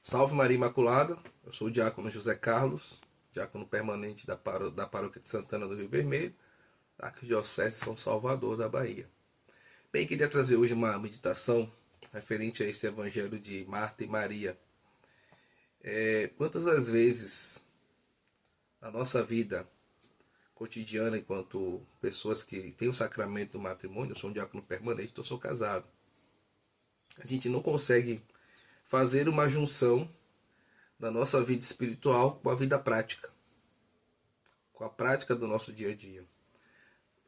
Salve Maria Imaculada, eu sou o diácono José Carlos, diácono permanente da Paróquia de Santana do Rio Vermelho, da Arquidiocese de São Salvador da Bahia. Bem, queria trazer hoje uma meditação referente a esse evangelho de Marta e Maria. Quantas das vezes na nossa vida cotidiana, enquanto pessoas que têm o sacramento do matrimônio, eu sou um diácono permanente, eu sou casado, a gente não consegue fazer uma junção da nossa vida espiritual com a vida prática, com a prática do nosso dia a dia.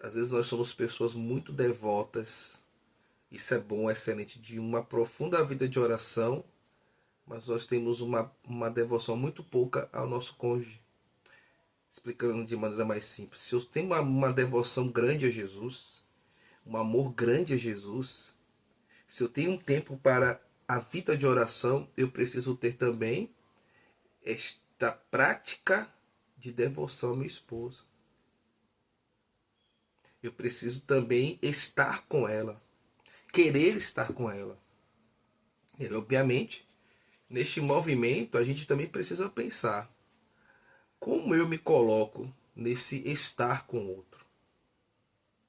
Às vezes nós somos pessoas muito devotas, isso é bom, é excelente, de uma profunda vida de oração, mas nós temos uma devoção muito pouca ao nosso cônjuge. Explicando de maneira mais simples, se eu tenho uma devoção grande a Jesus, um amor grande a Jesus, se eu tenho um tempo para a vida de oração, eu preciso ter também esta prática de devoção à minha esposa. Eu preciso também estar com ela, querer estar com ela. E, obviamente, neste movimento, a gente também precisa pensar como eu me coloco nesse estar com o outro.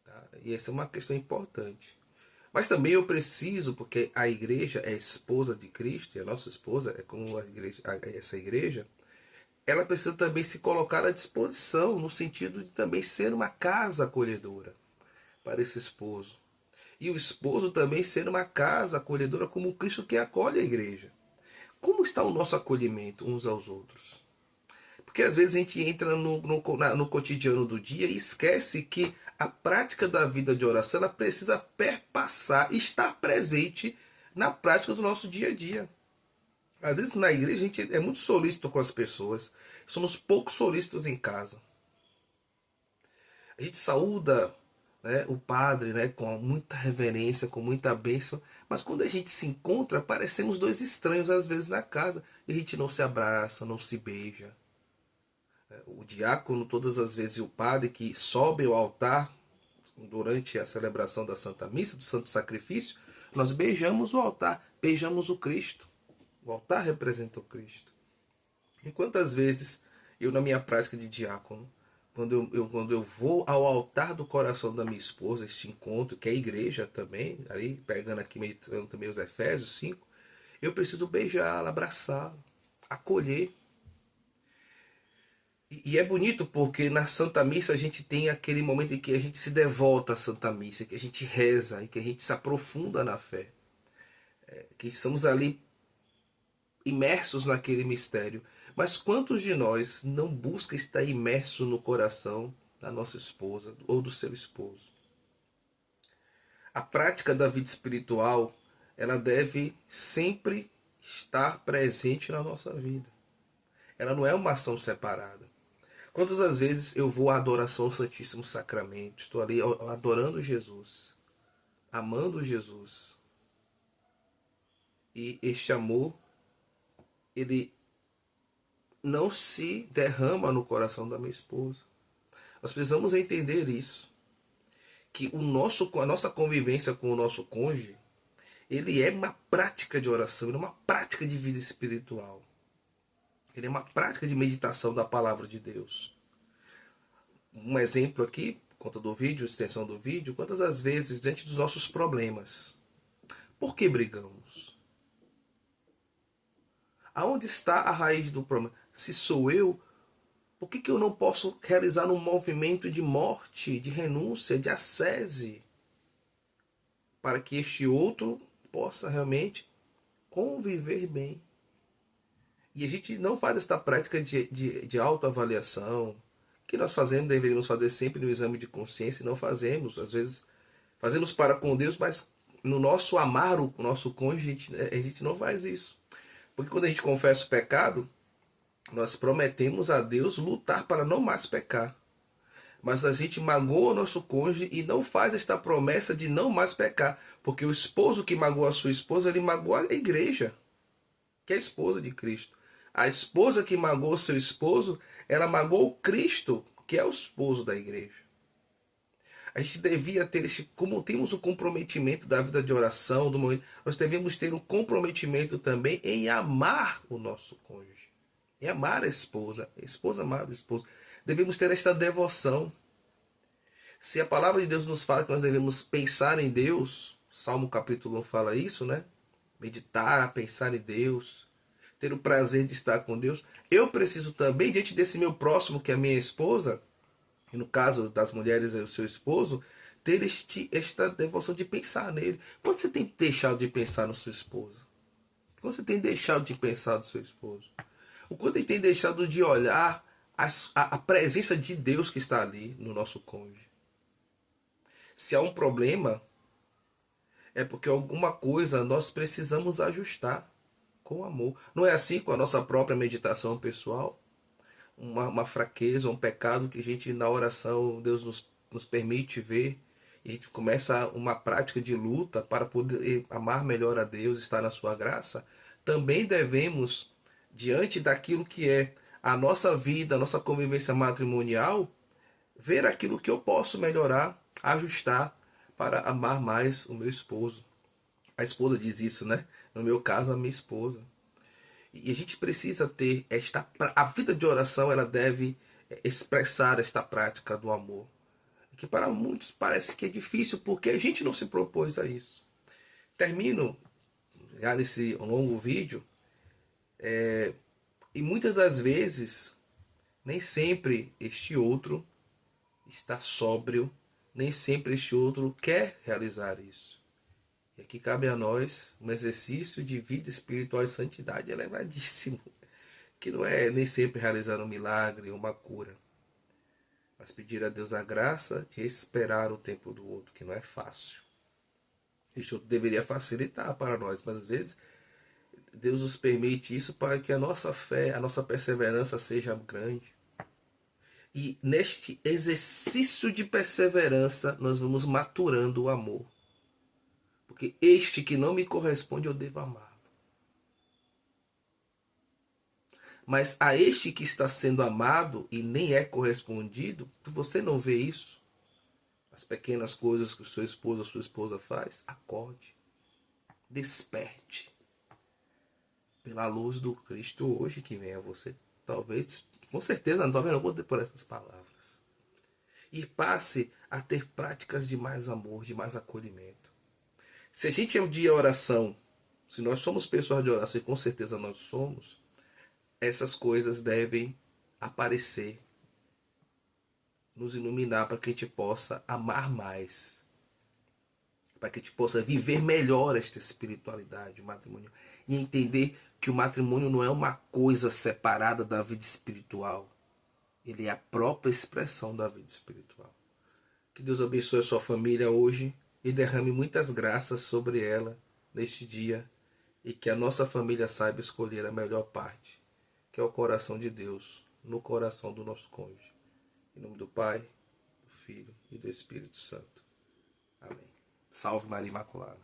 Tá? E essa é uma questão importante. Mas também eu preciso, porque a igreja é a esposa de Cristo, e a nossa esposa é como essa igreja, ela precisa também se colocar à disposição, no sentido de também ser uma casa acolhedora para esse esposo. E o esposo também ser uma casa acolhedora como Cristo que acolhe a igreja. Como está o nosso acolhimento uns aos outros? Porque às vezes a gente entra no cotidiano do dia e esquece que a prática da vida de oração ela precisa perpassar, estar presente na prática do nosso dia a dia. Às vezes na igreja a gente é muito solícito com as pessoas, somos pouco solícitos em casa. A gente saúda, né, o padre, né, com muita reverência, com muita bênção, mas quando a gente se encontra, parecemos dois estranhos às vezes na casa, e a gente não se abraça, não se beija. O diácono, todas as vezes, e o padre que sobe ao altar durante a celebração da Santa Missa, do Santo Sacrifício, nós beijamos o altar, beijamos o Cristo. O altar representa o Cristo. E quantas vezes eu, na minha prática de diácono, quando eu vou ao altar do coração da minha esposa, este encontro, que é a igreja também, ali pegando aqui, meditando também os Efésios 5, eu preciso beijá-la, abraçá-la, acolher. E é bonito porque na Santa Missa a gente tem aquele momento em que a gente se devota à Santa Missa, que a gente reza e que a gente se aprofunda na fé. Que estamos ali imersos naquele mistério. Mas quantos de nós não busca estar imerso no coração da nossa esposa ou do seu esposo? A prática da vida espiritual, ela deve sempre estar presente na nossa vida. Ela não é uma ação separada. Quantas as vezes eu vou à adoração ao Santíssimo Sacramento, estou ali adorando Jesus, amando Jesus, e este amor, ele não se derrama no coração da minha esposa. Nós precisamos entender isso, que a nossa convivência com o nosso cônjuge, ele é uma prática de oração, ele é uma prática de vida espiritual. Ele é uma prática de meditação da palavra de Deus. Um exemplo aqui, por conta do vídeo, extensão do vídeo, quantas as vezes, diante dos nossos problemas, por que brigamos? Aonde está a raiz do problema? Se sou eu, por que eu não posso realizar um movimento de morte, de renúncia, de ascese, para que este outro possa realmente conviver bem? E a gente não faz esta prática de autoavaliação, que nós fazemos, deveríamos fazer sempre no exame de consciência, e não fazemos. Às vezes fazemos para com Deus, mas no nosso amar o nosso cônjuge, a gente não faz isso. Porque quando a gente confessa o pecado, nós prometemos a Deus lutar para não mais pecar. Mas a gente magoa o nosso cônjuge e não faz esta promessa de não mais pecar. Porque o esposo que magoa a sua esposa, ele magoa a igreja, que é a esposa de Cristo. A esposa que magoa o seu esposo, ela magoa o Cristo, que é o esposo da igreja. A gente devia ter como temos o comprometimento da vida de oração, do momento, nós devemos ter um comprometimento também em amar o nosso cônjuge, em amar a esposa amar o esposo. Devemos ter esta devoção. Se a palavra de Deus nos fala que nós devemos pensar em Deus, Salmo capítulo 1 fala isso, né? Meditar, pensar em Deus, ter o prazer de estar com Deus. Eu preciso também, diante desse meu próximo, que é a minha esposa, e no caso das mulheres é o seu esposo, ter esta devoção de pensar nele. Quando você tem deixado de pensar no seu esposo? Quando você tem deixado de pensar no seu esposo? O quanto a gente tem deixado de olhar a presença de Deus que está ali no nosso cônjuge? Se há um problema, é porque alguma coisa nós precisamos ajustar com amor. Não é assim com a nossa própria meditação pessoal? Uma fraqueza, um pecado que a gente na oração Deus nos permite ver, e a gente começa uma prática de luta para poder amar melhor a Deus, estar na sua graça. Também devemos, diante daquilo que é a nossa vida, a nossa convivência matrimonial, ver aquilo que eu posso melhorar, ajustar para amar mais o meu esposo. A esposa diz isso, né? No meu caso, a minha esposa. E a gente precisa ter a vida de oração, ela deve expressar esta prática do amor. Que para muitos parece que é difícil porque a gente não se propôs a isso. Termino já nesse longo vídeo, e muitas das vezes nem sempre este outro está sóbrio, nem sempre este outro quer realizar isso. E aqui cabe a nós um exercício de vida espiritual e santidade elevadíssimo, que não é nem sempre realizar um milagre, uma cura, mas pedir a Deus a graça de esperar o tempo do outro, que não é fácil. Este outro deveria facilitar para nós, mas às vezes Deus nos permite isso para que a nossa fé, a nossa perseverança seja grande. E neste exercício de perseverança, nós vamos maturando o amor. Porque este que não me corresponde, eu devo amar. Mas a este que está sendo amado e nem é correspondido, você não vê isso? As pequenas coisas que o seu esposo ou sua esposa faz, acorde. Desperte. Pela luz do Cristo hoje que vem a você. Talvez, com certeza, talvez não vou ter por essas palavras. E passe a ter práticas de mais amor, de mais acolhimento. Se a gente é um dia oração, se nós somos pessoas de oração, e com certeza nós somos, essas coisas devem aparecer, nos iluminar para que a gente possa amar mais, para que a gente possa viver melhor esta espiritualidade matrimonial e entender que o matrimônio não é uma coisa separada da vida espiritual, ele é a própria expressão da vida espiritual. Que Deus abençoe a sua família hoje e derrame muitas graças sobre ela neste dia, e que a nossa família saiba escolher a melhor parte, que é o coração de Deus no coração do nosso cônjuge. Em nome do Pai, do Filho e do Espírito Santo. Amém. Salve Maria Imaculada.